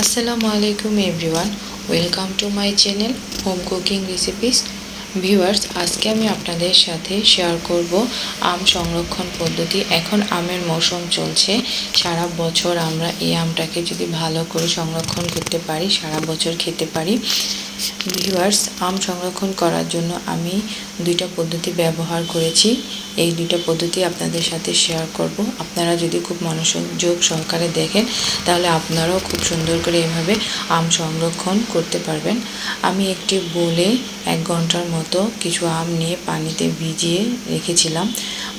আসসালামু আলাইকুম everyone, welcome to my channel home cooking recipes. Viewers, আজকে আমি আপনাদের সাথে শেয়ার করব আম সংরক্ষণ পদ্ধতি। এখন আমের মৌসুম চলছে, সারা বছর আমরা এই আমটাকে যদি ভালো করে সংরক্ষণ করতে পারি সারা বছর খেতে পারি। ভিউয়ার্স, আম সংরক্ষণ করার জন্য আমি দুইটা পদ্ধতি ব্যবহার করেছি। এই দুইটা পদ্ধতি আপনাদের সাথে শেয়ার করব। আপনারা যদি খুব মনোযোগ সহকারে দেখেন তাহলে আপনারাও খুব সুন্দর করে এভাবে আম সংরক্ষণ করতে পারবেন। আমি একটি বোলে 1 ঘন্টার মতো কিছু আম নিয়ে পানিতে ভিজিয়ে রেখেছিলাম।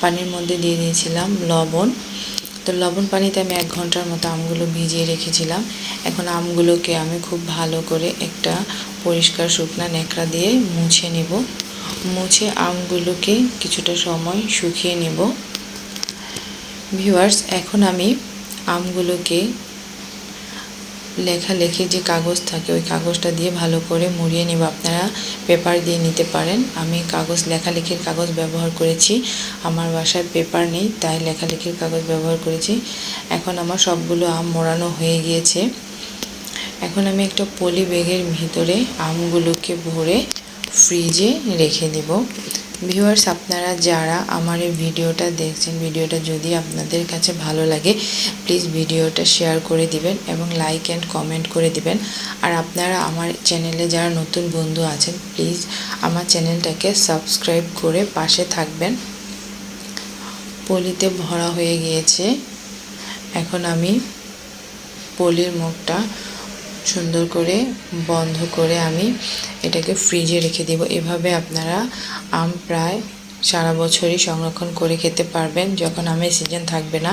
পানির মধ্যে দিয়ে দিয়েছিলাম লবণ। তো লবণ পানিতে আমি 1 ঘন্টার মতো আমগুলো ভিজিয়ে রেখেছিলাম। এখন আমগুলোকে আমি খুব ভালো করে একটা পরিষ্কার শুকনা ন্যাকড়া দিয়ে মুছে নেব। মুছে আমগুলোকে কিছুটা সময় শুকিয়ে নেব। ভিউয়ার্স, এখন আমি আমগুলোকে লেখালেখির যে কাগজ থাকে ওই কাগজটা দিয়ে ভালো করে মুড়িয়ে নেব। আপনারা পেপার দিয়ে নিতে পারেন। আমি লেখালেখির কাগজ ব্যবহার করেছি। আমার বাসায় পেপার নেই, তাই লেখালেখির কাগজ ব্যবহার করেছি। এখন আমার সবগুলো আম মোড়ানো হয়ে গিয়েছে। এখন আমি একটা পলি ব্যাগের ভিতরে আমগুলোকে ভরে ফ্রিজে রেখে দেব। ভিউয়ার্স, আপনারা যারা আমার এই ভিডিওটা দেখছেন, ভিডিওটা যদি আপনাদের কাছে ভালো লাগে প্লিজ ভিডিওটা শেয়ার করে দিবেন এবং লাইক অ্যান্ড কমেন্ট করে দিবেন। আর আপনারা আমার চ্যানেলে যারা নতুন বন্ধু আছেন প্লিজ আমার চ্যানেলটাকে সাবস্ক্রাইব করে পাশে থাকবেন। পলিতে ভরা হয়ে গিয়েছে। এখন আমি পলির মুখটা সুন্দর করে বন্ধ করে আমি এটাকে ফ্রিজে রেখে দেব। এভাবে আপনারা আম প্রায় সারা বছরই সংরক্ষণ করে খেতে পারবেন। যখন আমের সিজন থাকবে না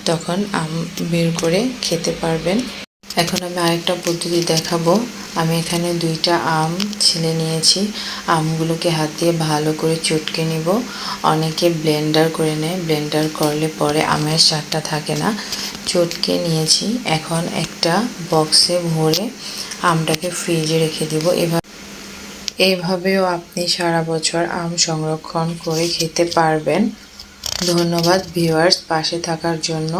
তখন আম বের করে খেতে পারবেন। এখন আমি আরেকটা পদ্ধতি দেখাবো। আমি এখানে 2টা আম ছিলে নিয়েছি। আমগুলোকে হাত দিয়ে ভালো করে চটকে নিব। অনেকে ব্লেন্ডার করে নেয়, ব্লেন্ডার করলে পরে আমের স্বাদটা থাকে না। চটকে নিয়েছি। এখন একটা বক্সে ভরে আমটাকে ফ্রিজে রেখে দিব। এভাবেও আপনি সারা বছর আম সংরক্ষণ করে খেতে পারবেন। ধন্যবাদ ভিউয়ার্স পাশে থাকার জন্য।